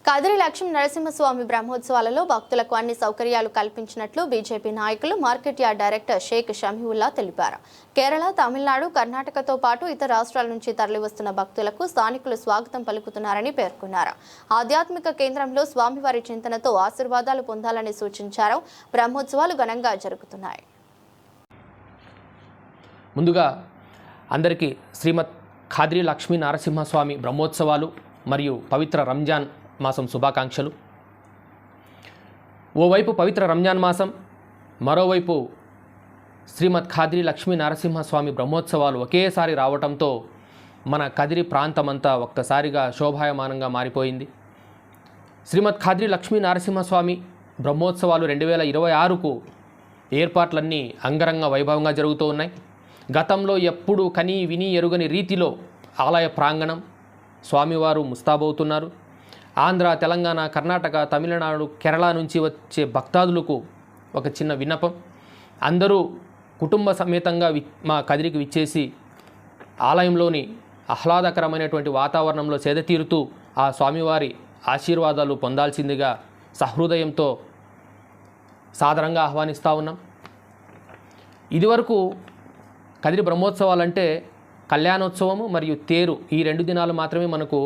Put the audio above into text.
కదిరి లక్ష్మీ నరసింహస్వామి బ్రహ్మోత్సవాలలో భక్తులకు అన్ని సౌకర్యాలు కల్పించినట్లు బీజేపీ నాయకులు market yard director Sheikh Shamiullah తెలిపారు. కేరళ, తమిళనాడు, కర్ణాటకతో పాటు ఇతర రాష్ట్రాల నుంచి తరలివస్తున్న భక్తులకు స్థానికులు స్వాగతం పలుకుతున్నారని పేర్కొన్నారు. ఆధ్యాత్మిక కేంద్రంలో స్వామివారి చింతనతో ఆశీర్వాదాలు పొందాలని సూచించారు. బ్రహ్మోత్సవాలు ఘనంగా జరుగుతున్నాయి. ముందుగా అందరికీ శ్రీమద్ ఖాద్రి లక్ష్మీ నరసింహస్వామి బ్రహ్మోత్సవాలు మరియు పవిత్ర రంజాన్ మాసం శుభాకాంక్షలు. ఓవైపు పవిత్ర రంజాన్ మాసం, మరోవైపు శ్రీమద్ ఖాద్రి లక్ష్మీ నరసింహస్వామి బ్రహ్మోత్సవాలు ఒకేసారి రావడంతో మన కదిరి ప్రాంతమంతా ఒక్కసారిగా శోభాయమానంగా మారిపోయింది. శ్రీమద్ ఖాద్రి లక్ష్మీ నరసింహస్వామి బ్రహ్మోత్సవాలు 2026కు ఏర్పాట్లన్నీ అంగరంగ వైభవంగా జరుగుతూ ఉన్నాయి. గతంలో ఎప్పుడూ కనీ విని ఎరుగని రీతిలో ఆలయ ప్రాంగణం స్వామివారు ముస్తాబవుతున్నారు. ఆంధ్ర, తెలంగాణ, కర్ణాటక, తమిళనాడు, కేరళ నుంచి వచ్చే భక్తాదులకు ఒక చిన్న విన్నపం. అందరూ కుటుంబ సమేతంగా మా కదిరికి విచ్చేసి ఆలయంలోని ఆహ్లాదకరమైనటువంటి వాతావరణంలో సేదతీరుతూ ఆ స్వామివారి ఆశీర్వాదాలు పొందాల్సిందిగా సహృదయంతో సాదరంగా ఆహ్వానిస్తూ ఉన్నాం. ఇదివరకు కదిరి బ్రహ్మోత్సవాలంటే కళ్యాణోత్సవము మరియు తేరు, ఈ 2 దినాలు మాత్రమే మనకు